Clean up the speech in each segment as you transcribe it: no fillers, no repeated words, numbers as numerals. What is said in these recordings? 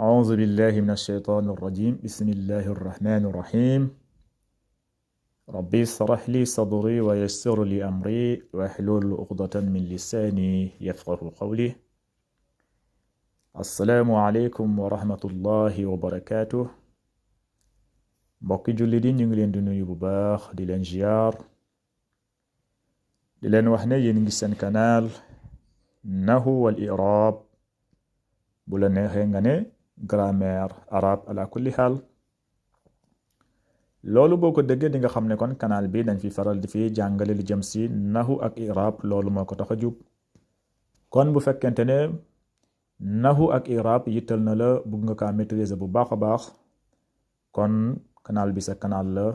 أعوذ بالله من الشيطان الرجيم بسم الله الرحمن الرحيم ربي اشرح لي صدري ويسر لي أمري واحلل عقدة من لساني يفقه قولي السلام عليكم ورحمة الله وبركاته mbokki jullit yi ñu ngi leen di nuyu bu baax di leen ziar di leen wax ne yéen ngi seen canal Nahwu wal I'rab bu la neexee nga ne grammaire arabe ala kulli xaal loolu boo ko déggee di nga xam ne kon canal bi dañ fi faral di fi jàngale li jëm si nahwu ak i'rab loolu moo ko tax a jub kon bu fekkente ne nahwu ak i'rab yittal na la bëgg nga kaa maîtriser bu baax a baax kon canal bi sa canal la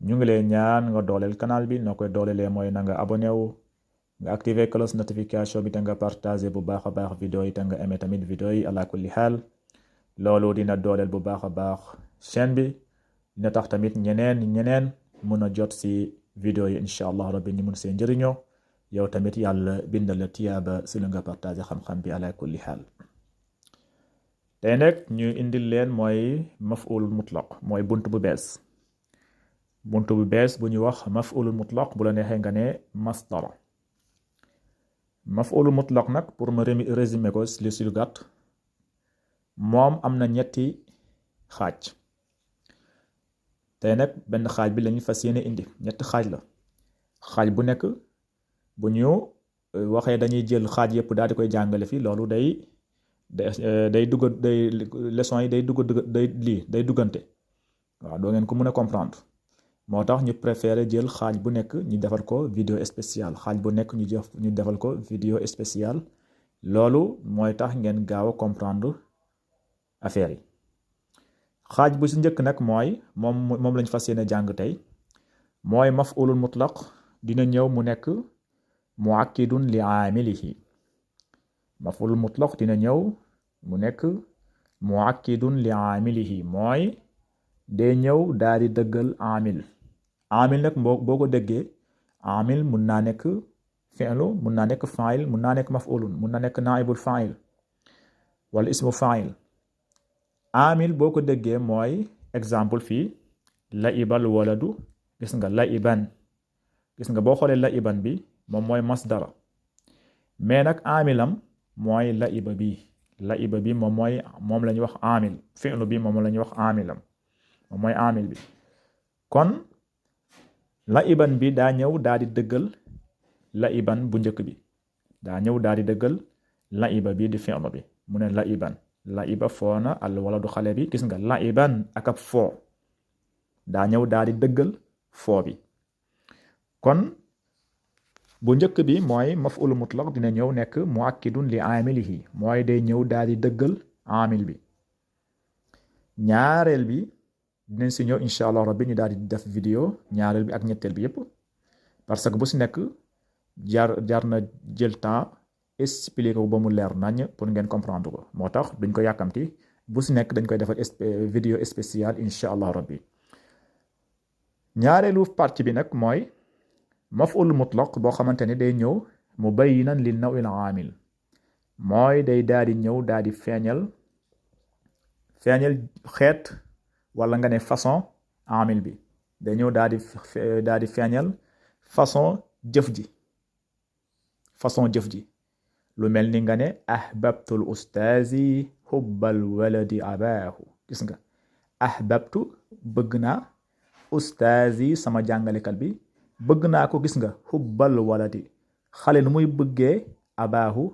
ñu ngi lay ñaan nga dooleel canal bi noo koy doolelee mooy na nga abonné wu nga activer cloche notification bi te nga partager bu baax a baax vidéo yi te nga aimé tamit vidéo yi ala kulli xaal loolu dina dooleel bu baax a baax chaîne bi dina tax tamit ñeneen mën a jot si vidéo yi incha allah rabbi ñu mun see njëriñoo yow tamit yàlla bindal la tiyaaba si lu nga partager xam-xam bi ala kulli xaal tey nag ñu indil leen mooy maf'ul mutlaq mooy bunt bu bees bu ñuy wax maf'ul mutlaq bu la neexee nga ne masdar maf'ul mutlaq nag pour ma résumer ko si lu gàtt moom am na ñetti xaaj tey nag benn xaaj bi lañu fas yéene indi ñetti xaaj la xaaj bu nekk bu ñu waxee dañuy jël xaaj yëpp daal di koy jàngale fii loolu day leçon yi day duggante waaw doo ngeen ko mën a comprendre moo tax ñu préféré jël xaaj bu nekk ñu defal ko vidéo spéciale xaaj bu nekk ñu defal ko vidéo spéciale loolu mooy tax ngeen gaaw a comprendre affaire yi xaaj bu si njëkk nag mooy moom lañ fas yéene jàng tey mooy maf'ulul mutlaq dina ñëw mu nekk muakkidun li aamilihi maf'ulul mutlaq dina ñëw mu nekk muakkidun li aamilihi mooy day ñëw daal di dëggal aamil nag boo ko déggee aamil mun naa nekk fi'lu mun naa nekk fa'il mun naa nekk maf'ulun mun naa nekk naa'ibul fa'il wala ismu fa'il aamil boo ko déggee mooy exemple fii la'ibal waladu gis nga la'iban gis nga boo xoolee la'iban bi moom mooy masdara mais nag aamilam mooy la'iba bi moom la ñuy wax aamil fi'lu bi moom la ñuy wax aamilam moom mooy aamil bi kon la'iban bi daa ñëw daa di dëggal la'iban bu njëkk bi daa ñëw daa di dëggal la'iba bi di fi'lu bi mu ne la'iba foona al waladu xale bi gis nga la'iban ak ab foo daa ñëw daa di dëggal foo bi kon bu njëkk bi mooy maf'ul mutlaq dina ñëw nekk muakkidun li aamilihi mooy day ñëw daa di dëggal aamil bi ñaareel bi dinañ si ñëw incha allah rabbi ñu daal di def vidéo ñaareel bi ak ñetteel bi yépp parce que bu si nekk jar na jël temps expliquer ko ba mu leer nañ pour ngeen comprendre ko moo tax duñ ko yàkkamti bu si nekk dañ koy defal vidéo spéciale incha allah rabbi ñaareelu partie bi nag mooy maf'ul mutlaq boo xamante ne day ñëw mubayyinan li naw'il aamil mooy day daal di ñëw daal di feeñal xeet wala nga ne façon aamil bi day ñëw daal di feeñal façon jëf ji lu mel ni nga ne ahbabtul ustaazi hubbal waladi abaahu gis nga ahbabtu bëgg naa ustaazi sama jàngalekat bi bëgg naa ko gis nga hubbal waladi xale nu muy bëggee abaahu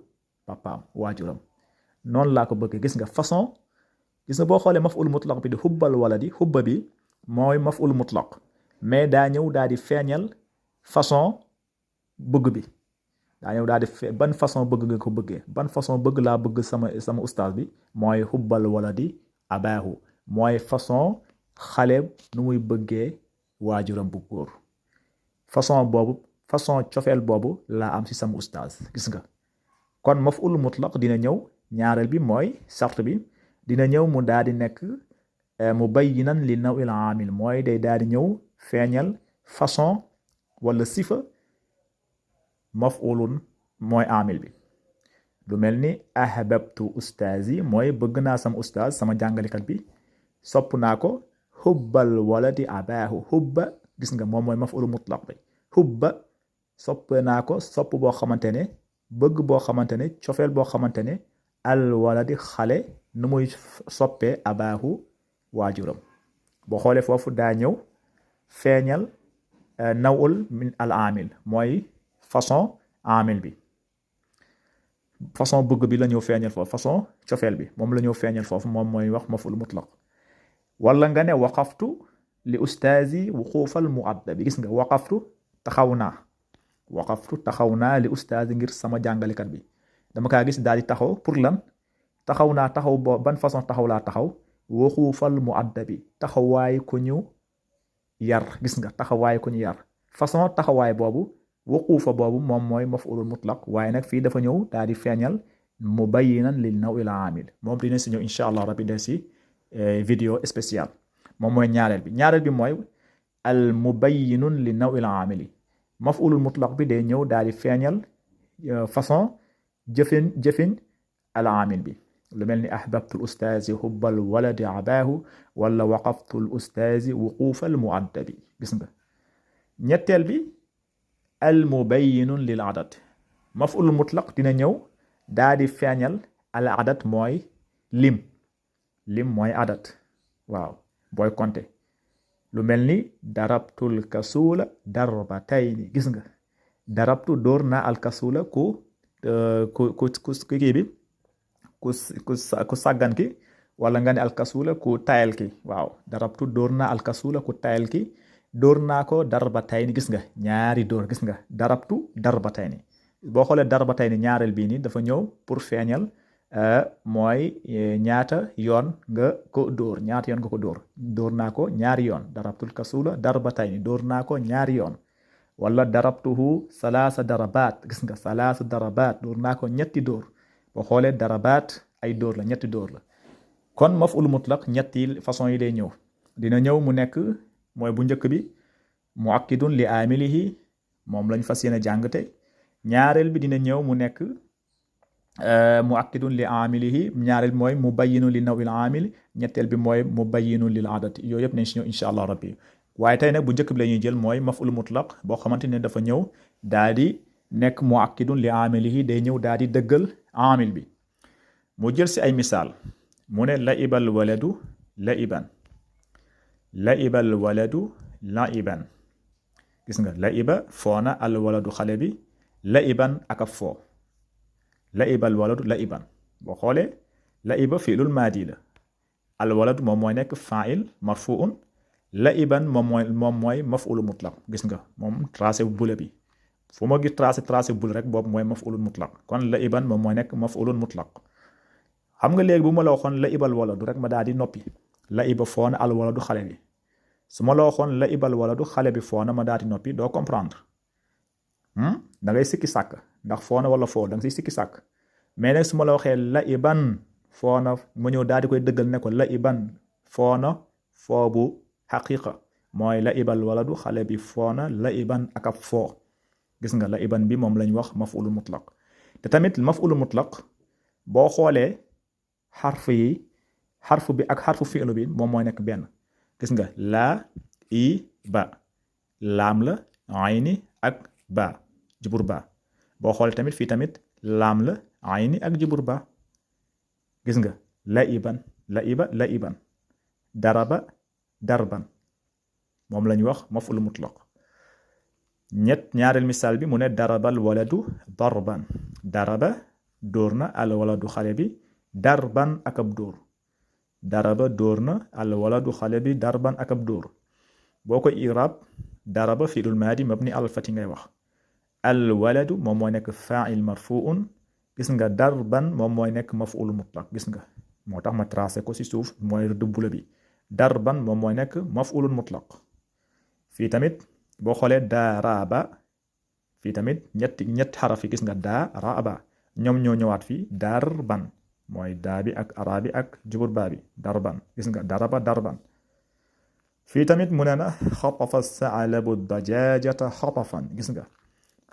papaam waajuram noonu laa ko bëggee gis nga façon gis nga boo xoolee maf'ul mutlaq bi di hubbal waladi hubba bi mooy maf'ul mutlaq mais daa ñëw daal di feeñal façon bëgg bi daa ñëw daal di ban façon bëgg nga ko bëggee ban façon bëgg laa bëgg sama ustaas bi mooy hubbal waladi abaahu mooy façon xale nu muy bëggee waajuram bu góor façon cofeel boobu laa am ci sama ustaas gis nga kon maf'ul mutlaq dina ñëw ñaareel bi mooy sart bi dina ñëw mu daal di nekk mubayyinan li naw'il aamil mooy day daal di ñëw feeñal façon wala sifa maf'ulun mooy aamil bi lu mel ni ahbabtu ustaazi mooy bëgg naa sama ustaaz sama jàngalekat bi. sopp naa ko xubbal waladi abaahu xubba gis nga moom mooy maf'ul mutlaq bi xubba sopp naa ko sopp boo xamante ne bëgg boo xamante ne cofeel boo xamante ne al waladi xale nu muy soppee abaahu waajuram boo xoolee foofu daa ñëw feeñal nawul min al amil mooy façon amil bi façon bëgg bi la ñëw feeñal foofu façon cofeel bi moom la ñëw feeñal foofu moom mooy wax maf'ul mutlaq wala nga ne waqaftu li ustaazi wuquufal mu'addabi gis nga waqaftu taxaw naa li ustaazi ngir sama jàngalekat bi dama kaa gis daal di taxaw pour lan taxaw naa taxaw boo ban façon taxaw laa taxaw wuquufal mu'addabi taxawaay ku ñu yar gis nga taxawaay ku ñu yar façon taxawaay boobu wuquufa boobu moom mooy maf'ulul mutlaq waaye nag fii dafa ñëw daal di feeñal mubayyinan lil naw'il aamil moom dina si ñëw incha allah rabbi de si vidéo spécial moom mooy ñaareel bi mooy al mubayyinun li naw'il aamili maf'ulul mutlaq bi day ñëw daal di feeñal façon jëfin al aamil bi lu mel ni ahbabtul ustaazi hubbal waladi abaahu wala waqaftul ustaazi wuquufal mu'addabi gis nga ñetteel bi al mubayyinun lil adad maf'ulul mutlaq dina ñëw daal di feeñal al adad mooy lim mooy adat waaw booy compter lu mel ni darabtul kasuula darbatayni gis nga darabtu dóor naa al kasuula ku kii bi ku sàggan ki wala nga ne al kasuula ku tayal ki waaw darabtu dóor naa al kasuula ku tayal ki dóor naa ko darbatayni gis nga ñaari dóor gis nga darabtu darbatayni boo xoolee darbatayni ñaareel bii nii dafa ñëw pour feeñal mooy ñaata yoon nga ko dóor dóor naa ko ñaari yoon darabtul kasula darbatayni dóor naa ko ñaari yoon wala darabtuhu salaasa darabaat gis nga salaasa darabaat dóor naa ko ñetti dóor boo xoolee darabaat ay dóor la ñetti dóor la kon maf'ul mutlaq ñetti façon yi lay ñëw dina ñëw mu nekk mooy bu njëkk bi muakkidun li amilihi moom lañ fas yéene jàng tey ñaareel bi dina ñëw mu nekk muakkidun li amilihi ñaareel bi mooy mubayyinun li nawil amil ñetteel bi mooy mubayyinun lil adati yooyu yëpp nañ si ñëw incha allah rabbi waaye tey nag bu njëkk bi la ñuy jël mooy maf'ul mutlaq boo xamante ne dafa ñëw daal di nekk muakkidun li amilihi day ñëw daal di dëggal amil bi mu jël si ay misaal mu ne laibal waladu laiban laibal waladu laiban gis nga laiba foona al waladu xale bi laiban ak ab foo laibal waladu laiban boo xoolee laiba fi'lul maadi la al waladu moom mooy nekk fa'il marfu'un laiban moom mooy maf'ul mutlaq gis nga moom tracé bu bula bi fu ma gis tracé bul rek boobu mooy maf'ul mutlaq kon laiban moom mooy nekk maf'ul mutlaq xam nga léegi bu ma la waxoon laibal waladu rek ma daal di noppi laiba foona al waladu xale bi su ma la waxoon laibal waladu xale bi foona ma daal di noppi doo comprendre da ngay sikki sàkk ndax foona wala foo da nga siy sikki sàkk mais nag su ma la waxee laiban foona ma ñëw daal di koy dëggal ne ko laiban foona foo bu xaqiqa mooy laibal waladu xale bi foona laiban ak ab foo gis nga laiban bi moom lañ wax maf'ul mutlaq te tamit maf'ul mutlaq boo xoolee xarfu bi ak xarfu fi'lu bi moom mooy nekk benn gis nga laa i ba laam la ayni ak ba jubur ba boo xoolee tamit fii tamit laam la ayni ak jubur ba gis nga laiban daraba darban moom lañ wax maf'ul mutlaq ñaareel misaal bi mu ne darabal waladu darban daraba dóor na al waladu xale bi darban ak ab dóor daraba dóor na al waladu xale bi darban ak ab dóor boo ko irab daraba fi'lul maadi mabni al fati ngay wax al waladu moom mooy nekk fa'il marfu'un gis nga darban moom mooy nekk maf'ul mutlaq gis nga moo tax ma tracé ko ci suuf mooy rëdd bula bi darban moom mooy nekk maf'ul mutlaq fii tamit boo xoolee daraba fii tamit ñett xaraf yi gis nga daraba ñoom ñoo ñëwaat fii darban mooy daa bi ak araa bi ak jubur baa bi darban gis nga daraba darban fii tamit mu ne na xatafa saalabu dajajata xatafan gis nga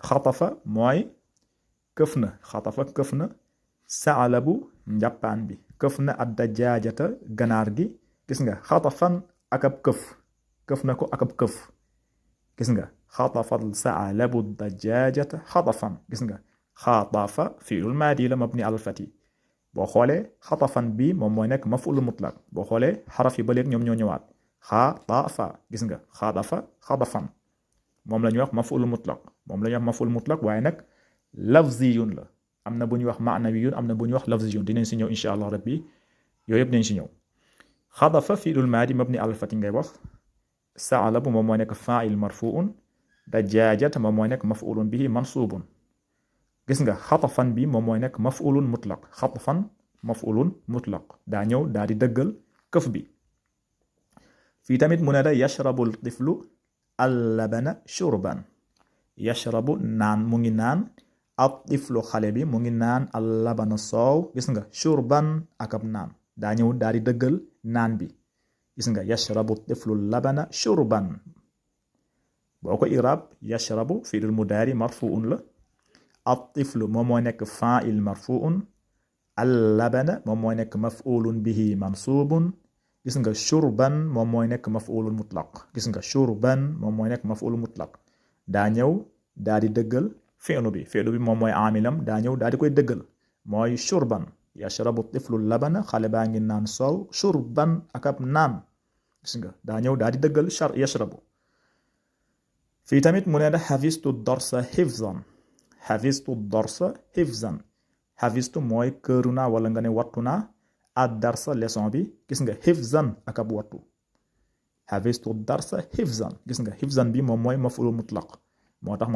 xatafa mooy këf na xatafa këf na saalabu njàppaan bi këf na ad dajaajata ganaar gi gis nga xatafan ak ab këf na ko ak ab këf gis nga xatafal saalabu dajaajata xatafan gis nga xatafa fiilul maadi la mabni alal fati boo xoolee xatafan bi moom mooy nekk maf'ul mutlaq boo xoolee xaraf yi ba léegi ñoom ñoo ñëwaat xatafa gis nga xatafa xatafan moom la ñuy wax maf'ul mutlaq moom la ñuy wax maf'ul mutlaq waaye nag lafziyun la am na bu ñuy wax maanawiyun am na bu ñuy wax lafziyun dinañ si ñëw insha allah rabbi yooyu yëpp dinañ si ñëw xadafa fiilul maadi mabni alal fati ngay wax saalabu moom mooy nekk faa'il marfuun dajaajat moom mooy nekk maf'ulun bihi mansubun gis nga xatafan bi moom mooy nekk maf'ulun mutlaq xatafan maf'ulun mutlaq daa ñëw daa di dëggal këf bi fii tamit mu ne la yashrabu tiflu allabana shurban yashrabu naan mu ngi naan ab tiflu xale bi mu ngi naan allabana soow gis nga shurban ak ab naan daa ñëw daa di dëggal naan bi gis nga yashrabu tiflu labana shurban boo ko irab yashrabu fiilul mudaari marfuun la ab tiflu moom mooy nekk faa'il marfuun allabana moom mooy nekk maf'ulun bihi mansubun gis nga shurban moom mooy nekk maf'ulun mutlaq gis nga shurban moom mooy nekk maf'ulun mutlaq daa ñëw daa di dëggal fi'lu bi moom mooy aamilam daa ñëw daa di koy dëggal mooy shurban yashrabu tiflu labana xale baa ngi naan soow shurban ak ab naan gis nga daa ñëw daa di dëggal yashrabu fii tamit mu ne la xafistu darsa hifzan xafistu darsa hifzan xafistu mooy këru naa wala nga ne wattu naa ad darsa leçon bi gis nga hifzan ak ab wattu xafistu darsa hifzan gis nga hifzan bi moom mooy maf'ul mutlaq moo tax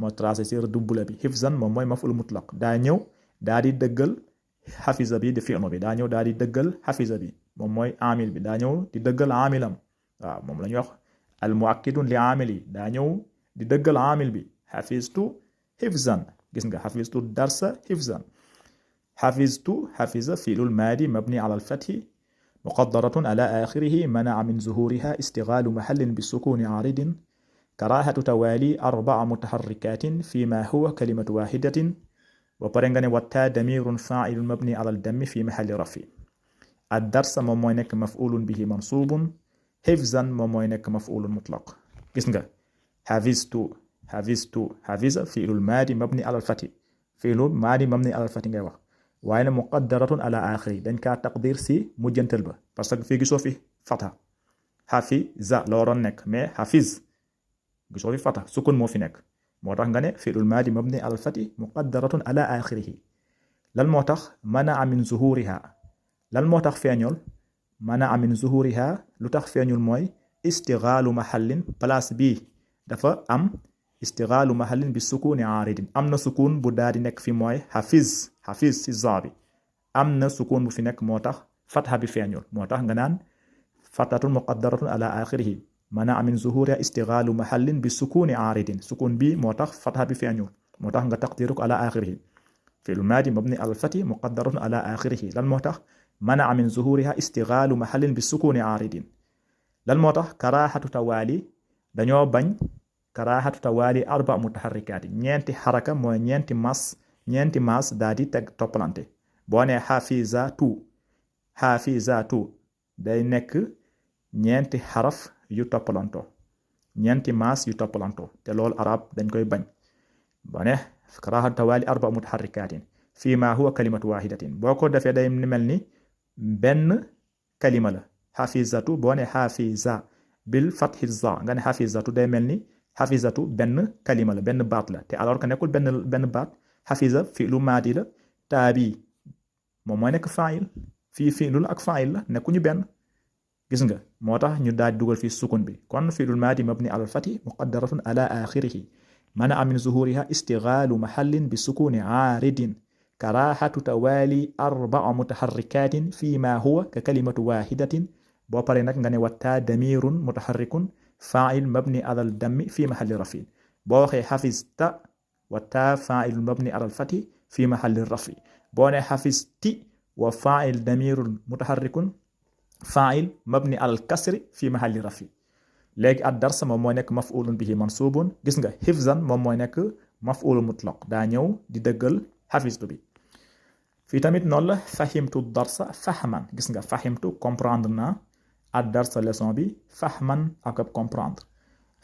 ma tracé ci redouble bi hifzan moom mooy maf'ul mutlaq daa ñëw daa di dëggal xafiza bi di fi'lu bi daa ñëw daa di dëggal xafiza bi moom mooy amil bi daa ñëw di dëggal amilam waaw moom la ñuy wax al muakkidun li amil yi daa ñëw di dëggal amil bi xafistu hifzan gis nga xafistu darsa hifzan xafistu xafiza fiilul maadi mabni ala alfathi muqaddaratun ala axirihi manaa min zuhuriha istigaalu mahallin bisukuni aaridin karaahatu tawaali arbaa mutaharrikatin fi ma huwa kalimatu wahidatin ba pare nga ne wattaa damirun faa'ilun mabni ala aldammi fi mahalli rafi ad darsa moom mooy nekk maf'ulun bihi mansubun hifzan moom mooy nekk maf'ulun mutlaq gis nga xafiza fiilul maadi mabni alal fati fiilul maadi mabni alal fati ngay wax waaye ne muqaddaratun ala axiri dañ kaa taqdir si mujjantal ba parce que fii gisoo fi fata xafiza la waroon nekk mais xafiz gisoo fi fata sukun moo fi nekk moo tax nga ne fiilul maadi mabni alal fati muqaddaratun ala axirihi lan moo tax manaa min zuhuriha lan moo tax feeñol manaa min zuhuriha lu tax feeñul mooy istigaalu mahallin place bii dafa am istigaalu mahallin bi sukuni aaridin am na sukun bu daal di nekk fi mooy xafiz si za bi am na sukun bu fi nekk moo tax fatha bi feeñul moo tax nga naan fathatun muqaddaratun ala axirihi manaa min zuhuriha istigaalu mahallin bi sukuni aaridin sukun bi moo tax fatha bi feeñul moo tax nga taqdiru ko ala axirihi fi'l maadi mabni al fati muqaddaratun ala axirihi lan moo tax manaa min zuhuriha istigaalu mahallin bi sukuni aaridin lan moo tax karaahatu tawaali dañoo bañ karaahatu tawaali arba mutaharrikaati ñeenti xaraka mooy ñeenti mas daa di teg toppalante boo ne xaafizatu day nekk ñeenti xaraf yu toppalanto ñeenti mas yu toppalanto te loolu arab dañ koy bañ boo ne karaahatu tawaali arba mutaharrikaatin fii ma huwa kalimatu wahidatin boo ko defee day mel ni benn kalima la xafizatu boo ne xafiza bil fathi za nga ne xafizatu day mel ni xafizatu benn kalima la benn baat la te alors que nekkul benn baat xafiza fi'lu maadi la taabi moom mooy nekk fa'il fii fi'lu la ak fa'il la nekkuñu benn gis nga moo tax ñu daal di dugal fii sukun bi kon fi'lul maadi mabni ala al-fathi muqaddaratun ala axirihi mana min zuhuriha istigaalu mahallin bi sukuni aaridin karaahatu tawaali arbaa mutaharrikatin fi ma huwa ka kalimatu wahidatin boo paree nag nga ne wattaa damirun mutaharrikun fa'il mabni ala al-dammi fi mahalli rafi boo waxee xafizta wattaa fa'il mabni ala al-fathi fi mahalli rafi boo ne xafizti wa fa'il damirun mutaharrikun fa'il mabni ala al-kasri fi mahalli rafi léegi ad dars moom mooy nekk maf'ulun bihi mansubun gis nga hifzan moom mooy nekk maf'ulun mutlaq daa ñëw di dëggal xafiztu bi fii tamit noonu la fahimtu darsa fahman gis nga fahimtu comprendre naa ad darsa leçon bi fahman ak ab comprendre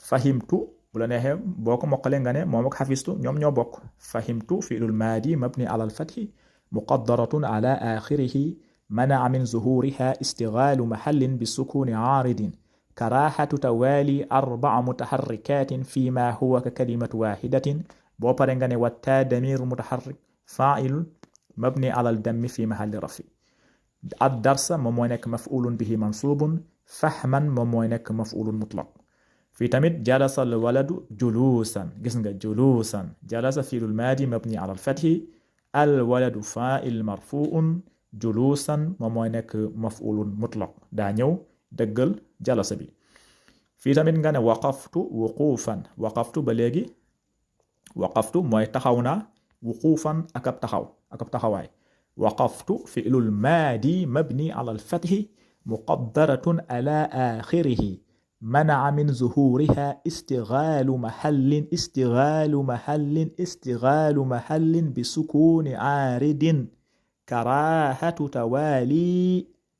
fahimtu bu la neexee boo ko mokkalee nga ne moom ak xafistu ñoom ñoo bokk fahimtu fi'lul maadi mabni ala al-fathi muqaddaratun ala axirihi منع من ظهورها استغلال محل بالسكون عارض كراهة توالي 4 متحركات فيما هو ككلمة واحدة بوبرنغاني والتا ضمير متحرك فاعل مبني على الدم في محل رفع الدرس ممونك مفعول به منصوب فهما ممونك مفعول مطلق في تمت جلس الولد جلوسا جلوسا جلس فعل الماضي مبني على الفتح الولد فاعل مرفوع juluusan moom mooy nekk maf'ulun mutlaq daa ñëw dëggal jalasa bi fii tamit nga ne waqaftu wuquufan waqaftu ba léegi waqaftu mooy taxaw naa wuquufan ak ab taxawaay waqaftu fi'lul maadi mabni ala al-fathi muqaddaratun ala axirihi mana'a min zuhuriha istigaalu mahallin bi sukuuni aaridin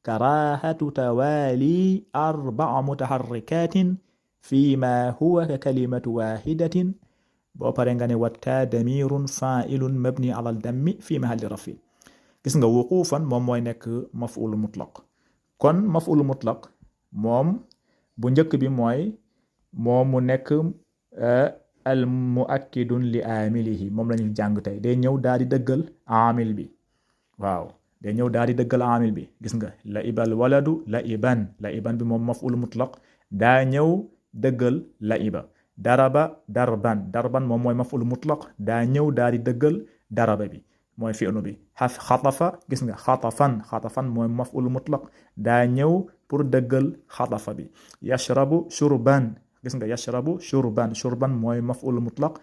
كراهة توالي 4 متحركات فيما هو ككلمة واحدة بوبرنغاني والتا ضمير فاعل مبني على الدم في محل رفع gis nga wuquufan moom mooy nekk maf'ul mutlaq kon maf'ul mutlaq moom bu njëkk bi mooy moom mu nekk al muakkidun li aamilihi moom la ñu jàng tey day ñëw daal di dëggal aamil bi waaw day ñëw daal di dëggal aamil bi gis nga la ibal waladu la iban bi moom maf'ul mutlaq daa ñëw dëggal la iba darban moom mooy maf'ul mutlaq daa ñëw daal di dëggal daraba bi mooy fi'lu bi xatafa gis nga xatafan mooy maf'ul mutlaq daa ñëw pour dëggal xatafa bi yashrabu shurban gis nga yashrabu shurban mooy maf'ul mutlaq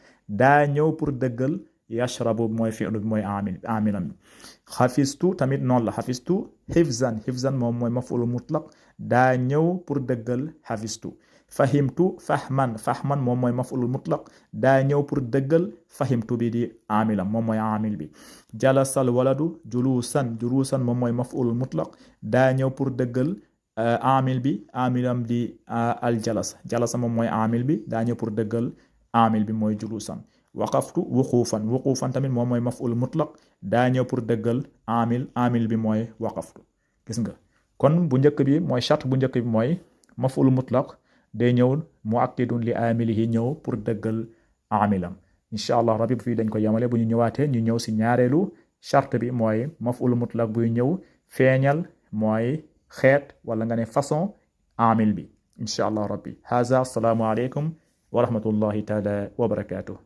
daa ñëw pour dëggal yashrabu mooy fi'lu bi mooy aamilam bi xafistu tamit noonu la xafistu hifzan moom mooy maf'ul mutlaq daa ñëw pour dëggal xafistu fahimtu fahman moom mooy maf'ul mutlaq daa ñëw pour dëggal fahimtu bi di aamilam moom mooy aamil bi jalasal waladu julusan moom mooy maf'ul mutlaq daa ñëw pour dëggal aamil bi aamilam di al jalasa moom mooy aamil bi daa ñëw pour dëggal aamil bi mooy julusan waqaftu wuquufan tamit moom mooy maf'ul mutlaq daa ñëw pour dëggal aamil bi mooy waqaftu gis nga kon bu njëkk bi mooy charte bu njëkk bi mooy maf'ul mutlaq day ñëw muakkidun li aamilihi ñëw pour dëggal aamilam incha allah rabbi fii dañ ko yemale bu ñu ñëwaatee ñu ñëw si ñaareelu charte bi mooy maf'ul mutlaq buy ñëw feeñal mooy xeet wala nga ne façon aamil bi incha allah rabbi haza assalaamu aleykum wa rahmatullahi taala wa barakatuh